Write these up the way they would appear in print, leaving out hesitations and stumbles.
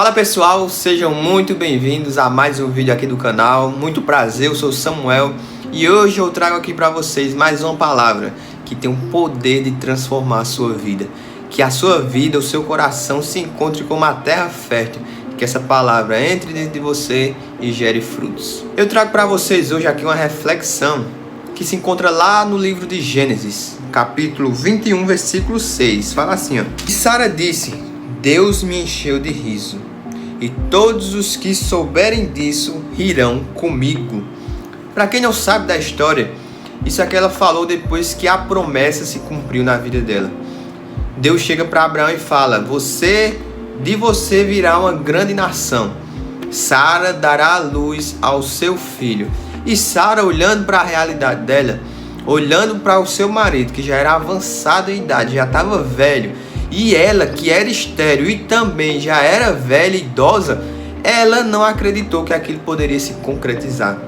Fala pessoal, sejam muito bem-vindos a mais um vídeo aqui do canal. Muito prazer, eu sou Samuel e hoje eu trago aqui para vocês mais uma palavra que tem o poder de transformar a sua vida. Que a sua vida, o seu coração se encontre como uma terra fértil. Que essa palavra entre dentro de você e gere frutos. Eu trago para vocês hoje aqui uma reflexão que se encontra lá no livro de Gênesis, capítulo 21, versículo 6. Fala assim, ó. E Sara disse: Deus me encheu de riso, e todos os que souberem disso rirão comigo. Para quem não sabe da história, isso é que ela falou depois que a promessa se cumpriu na vida dela. Deus chega para Abraão e fala: de você virá uma grande nação. Sara dará a luz ao seu filho. E Sara, olhando para a realidade dela, olhando para o seu marido, que já era avançado em idade, já estava velho, e ela, que era estéril e também já era velha e idosa, ela não acreditou que aquilo poderia se concretizar.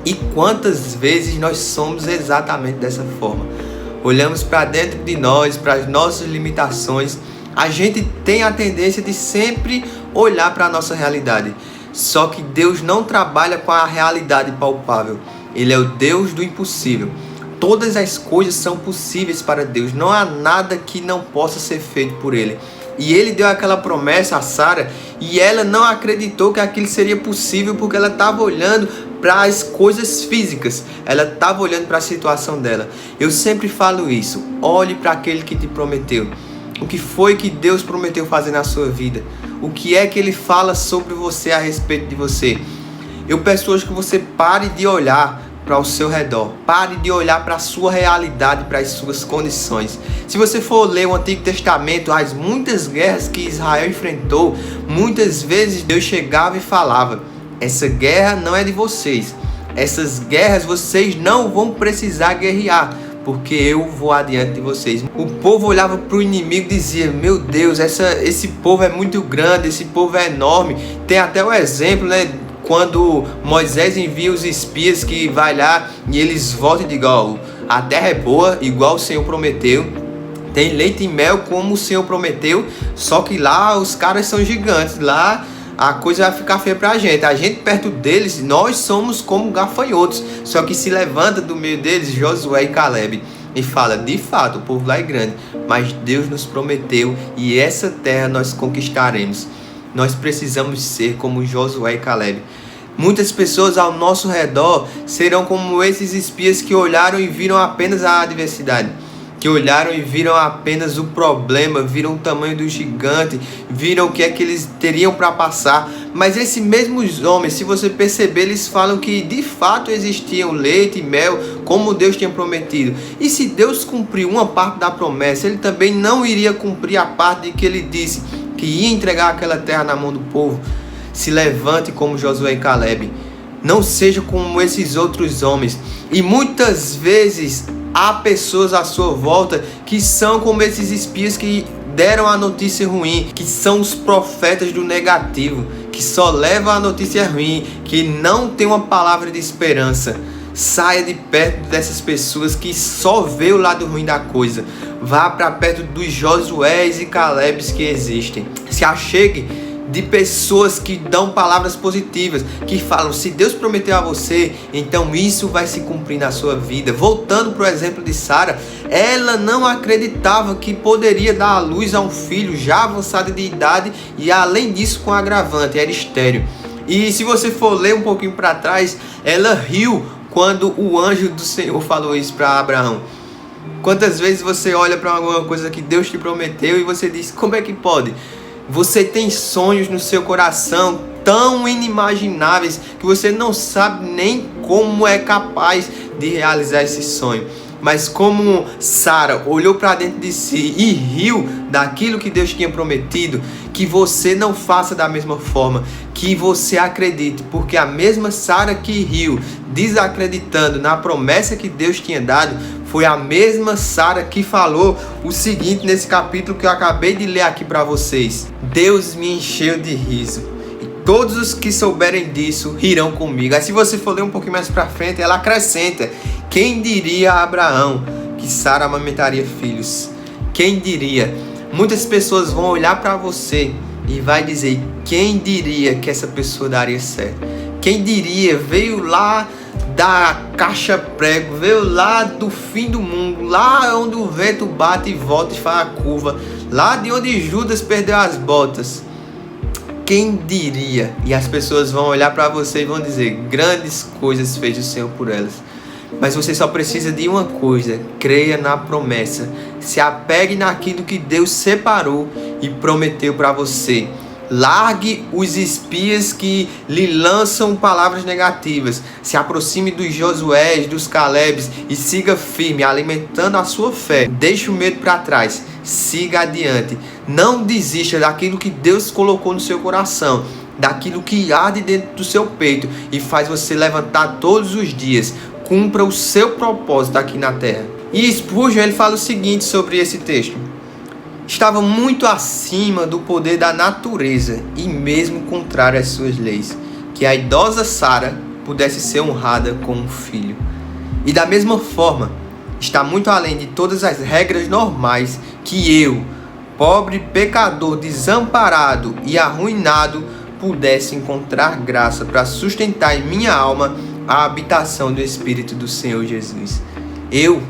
E quantas vezes nós somos exatamente dessa forma? Olhamos para dentro de nós, para as nossas limitações. A gente tem a tendência de sempre olhar para a nossa realidade. Só que Deus não trabalha com a realidade palpável. Ele é o Deus do impossível. Todas as coisas são possíveis para Deus. Não há nada que não possa ser feito por Ele. E Ele deu aquela promessa a Sara e ela não acreditou que aquilo seria possível porque ela estava olhando para as coisas físicas. Ela estava olhando para a situação dela. Eu sempre falo isso. Olhe para aquele que te prometeu. O que foi que Deus prometeu fazer na sua vida? O que é que Ele fala sobre você, a respeito de você? Eu peço hoje que você pare de olhar para o seu redor. Pare de olhar para a sua realidade, para as suas condições. Se você for ler o Antigo Testamento, as muitas guerras que Israel enfrentou, muitas vezes Deus chegava e falava: essa guerra não é de vocês. Essas guerras vocês não vão precisar guerrear, porque eu vou adiante de vocês. O povo olhava para o inimigo e dizia: meu Deus, esse povo é muito grande, esse povo é enorme. Tem até o exemplo, né? Quando Moisés envia os espias que vai lá e eles voltam e dizem: ó, a terra é boa, igual o Senhor prometeu. Tem leite e mel como o Senhor prometeu, só que lá os caras são gigantes. Lá a coisa vai ficar feia pra gente. A gente perto deles, nós somos como gafanhotos. Só que se levanta do meio deles Josué e Caleb e fala: de fato, o povo lá é grande, mas Deus nos prometeu e essa terra nós conquistaremos. Nós precisamos ser como Josué e Caleb. Muitas pessoas ao nosso redor serão como esses espias que olharam e viram apenas a adversidade, que olharam e viram apenas o problema, viram o tamanho do gigante, viram o que é que eles teriam para passar. Mas esses mesmos homens, se você perceber, eles falam que de fato existiam leite e mel, como Deus tinha prometido. E se Deus cumpriu uma parte da promessa, Ele também não iria cumprir a parte de que Ele disse que ia entregar aquela terra na mão do povo. Se levante como Josué e Caleb. Não seja como esses outros homens. E muitas vezes há pessoas à sua volta que são como esses espias que deram a notícia ruim, que são os profetas do negativo, que só levam a notícia ruim, que não tem uma palavra de esperança. Saia de perto dessas pessoas que só vê o lado ruim da coisa. Vá para perto dos Josués e Calebes que existem. Se achegue de pessoas que dão palavras positivas, que falam: se Deus prometeu a você, então isso vai se cumprir na sua vida. Voltando para o exemplo de Sara, ela não acreditava que poderia dar à luz a um filho já avançado de idade e além disso com agravante, era estéril. E se você for ler um pouquinho para trás, ela riu quando o anjo do Senhor falou isso para Abraão. Quantas vezes você olha para alguma coisa que Deus te prometeu e você diz: como é que pode? Você tem sonhos no seu coração tão inimagináveis que você não sabe nem como é capaz de realizar esse sonho. Mas como Sara olhou para dentro de si e riu daquilo que Deus tinha prometido, que você não faça da mesma forma, que você acredite, porque a mesma Sara que riu, desacreditando na promessa que Deus tinha dado, foi a mesma Sara que falou o seguinte nesse capítulo que eu acabei de ler aqui para vocês: Deus me encheu de riso, e todos os que souberem disso rirão comigo. Aí se você for ler um pouquinho mais para frente, ela acrescenta: quem diria a Abraão que Sara amamentaria filhos? Quem diria? Muitas pessoas vão olhar para você e vai dizer: quem diria que essa pessoa daria certo? Quem diria? Veio lá da caixa prego, veio lá do fim do mundo, lá onde o vento bate e volta e faz a curva, lá de onde Judas perdeu as botas. Quem diria? E as pessoas vão olhar para você e vão dizer: grandes coisas fez o Senhor por elas. Mas você só precisa de uma coisa: creia na promessa. Se apegue naquilo que Deus separou e prometeu para você. Largue os espias que lhe lançam palavras negativas. Se aproxime dos Josués, dos Calebes e siga firme, alimentando a sua fé. Deixe o medo para trás. Siga adiante. Não desista daquilo que Deus colocou no seu coração, daquilo que arde dentro do seu peito e faz você levantar todos os dias. Cumpra o seu propósito aqui na terra. E Spurgeon, ele fala o seguinte sobre esse texto: estava muito acima do poder da natureza e mesmo contrário às suas leis, que a idosa Sara pudesse ser honrada com um filho. E da mesma forma, está muito além de todas as regras normais que eu, pobre pecador desamparado e arruinado, pudesse encontrar graça para sustentar em minha alma a habitação do Espírito do Senhor Jesus. Eu,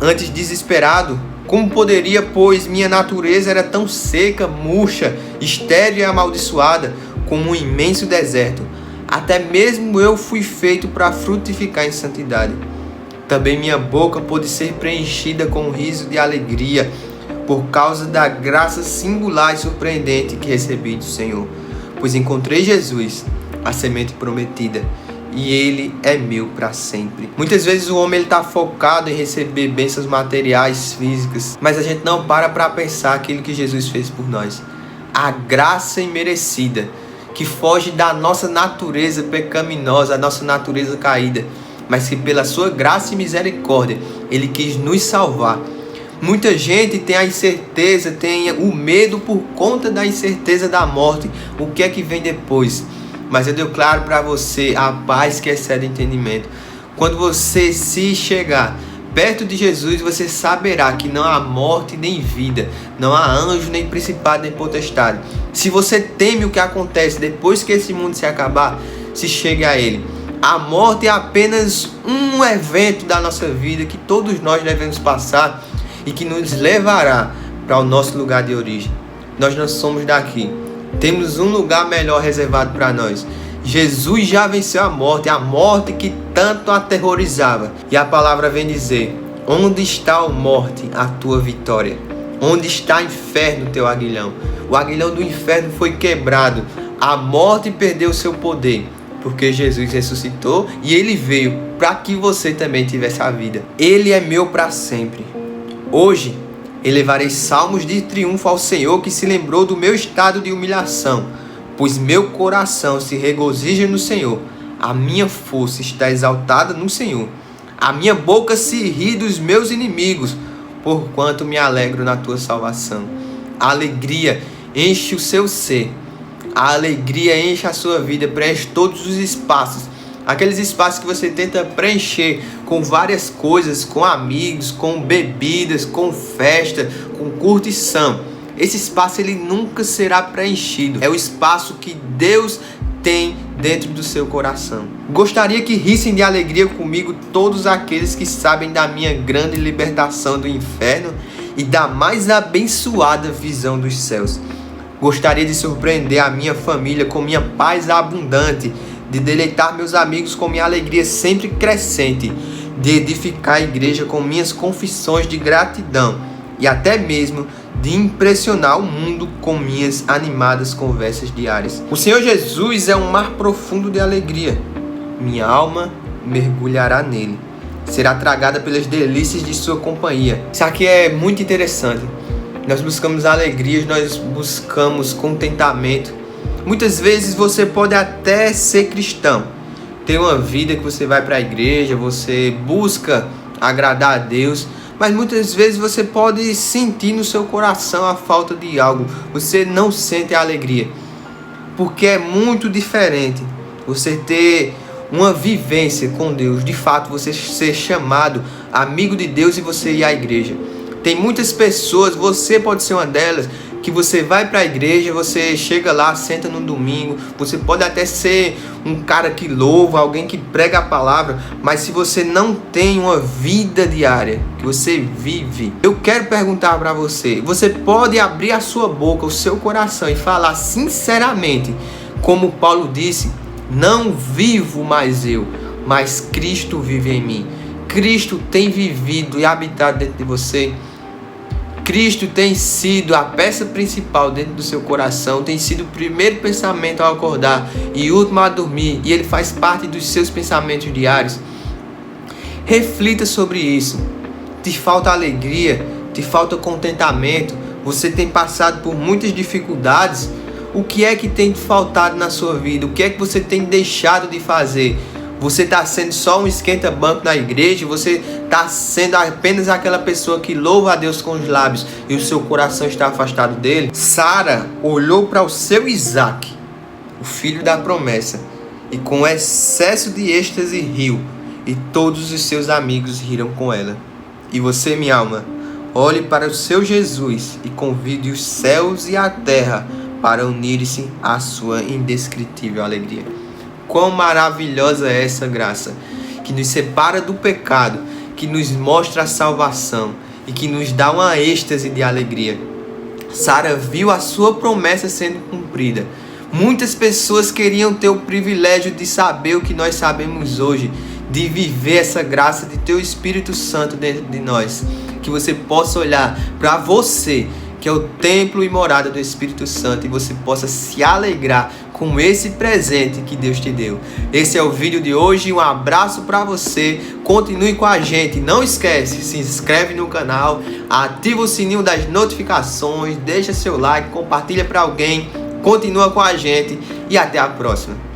antes desesperado, como poderia, pois minha natureza era tão seca, murcha, estéril e amaldiçoada como um imenso deserto. Até mesmo eu fui feito para frutificar em santidade. Também minha boca pôde ser preenchida com um riso de alegria por causa da graça singular e surpreendente que recebi do Senhor, pois encontrei Jesus, a semente prometida, e Ele é meu para sempre. Muitas vezes o homem está focado em receber bênçãos materiais, físicas, mas a gente não para pensar aquilo que Jesus fez por nós. A graça imerecida, que foge da nossa natureza pecaminosa, a nossa natureza caída, mas que pela sua graça e misericórdia, Ele quis nos salvar. Muita gente tem a incerteza, tem o medo por conta da incerteza da morte, o que é que vem depois. Mas eu dou claro para você a paz que excede entendimento. Quando você se chegar perto de Jesus, você saberá que não há morte nem vida, não há anjo nem principado nem potestade. Se você teme o que acontece depois que esse mundo se acabar, se chegue a Ele. A morte é apenas um evento da nossa vida que todos nós devemos passar e que nos levará para o nosso lugar de origem. Nós não somos daqui. Temos um lugar melhor reservado para nós. Jesus já venceu a morte que tanto aterrorizava. E a palavra vem dizer: onde está, ó morte, a tua vitória? Onde está, inferno, teu aguilhão? O aguilhão do inferno foi quebrado. A morte perdeu seu poder, porque Jesus ressuscitou e Ele veio para que você também tivesse a vida. Ele é meu para sempre. Hoje elevarei salmos de triunfo ao Senhor, que se lembrou do meu estado de humilhação, pois meu coração se regozija no Senhor. A minha força está exaltada no Senhor. A minha boca se ri dos meus inimigos, porquanto me alegro na tua salvação. A alegria enche o seu ser. A alegria enche a sua vida, preenche todos os espaços. Aqueles espaços que você tenta preencher com várias coisas, com amigos, com bebidas, com festa, com curtição. Esse espaço ele nunca será preenchido. É o espaço que Deus tem dentro do seu coração. Gostaria que rissem de alegria comigo todos aqueles que sabem da minha grande libertação do inferno e da mais abençoada visão dos céus. Gostaria de surpreender a minha família com minha paz abundante, de deleitar meus amigos com minha alegria sempre crescente, de edificar a igreja com minhas confissões de gratidão e até mesmo de impressionar o mundo com minhas animadas conversas diárias. O Senhor Jesus é um mar profundo de alegria. Minha alma mergulhará nele. Será tragada pelas delícias de sua companhia. Isso aqui é muito interessante. Nós buscamos alegrias, nós buscamos contentamento. Muitas vezes você pode até ser cristão, ter uma vida que você vai para a igreja, você busca agradar a Deus, mas muitas vezes você pode sentir no seu coração a falta de algo, você não sente a alegria, porque é muito diferente você ter uma vivência com Deus, de fato você ser chamado amigo de Deus e você ir à igreja. Tem muitas pessoas, você pode ser uma delas, que você vai para a igreja, você chega lá, senta no domingo, você pode até ser um cara que louva, alguém que prega a palavra, mas se você não tem uma vida diária, que você vive, eu quero perguntar para você, você pode abrir a sua boca, o seu coração e falar sinceramente, como Paulo disse, não vivo mais eu, mas Cristo vive em mim. Cristo tem vivido e habitado dentro de você. Cristo tem sido a peça principal dentro do seu coração, tem sido o primeiro pensamento ao acordar e o último a dormir, e ele faz parte dos seus pensamentos diários. Reflita sobre isso. Te falta alegria, te falta contentamento, você tem passado por muitas dificuldades. O que é que tem faltado na sua vida? O que é que você tem deixado de fazer? Você está sendo só um esquenta-banco na igreja? Você está sendo apenas aquela pessoa que louva a Deus com os lábios e o seu coração está afastado dele? Sara olhou para o seu Isaac, o filho da promessa, e com excesso de êxtase riu, e todos os seus amigos riram com ela. E você, minha alma, olhe para o seu Jesus e convide os céus e a terra para unir-se à sua indescritível alegria. Quão maravilhosa é essa graça, que nos separa do pecado, que nos mostra a salvação e que nos dá uma êxtase de alegria. Sara viu a sua promessa sendo cumprida. Muitas pessoas queriam ter o privilégio de saber o que nós sabemos hoje, de viver essa graça de ter o Espírito Santo dentro de nós. Que você possa olhar para você, que é o templo e morada do Espírito Santo, e você possa se alegrar com esse presente que Deus te deu. Esse é o vídeo de hoje, um abraço para você, continue com a gente, não esquece, se inscreve no canal, ativa o sininho das notificações, deixa seu like, compartilha para alguém, continua com a gente e até a próxima.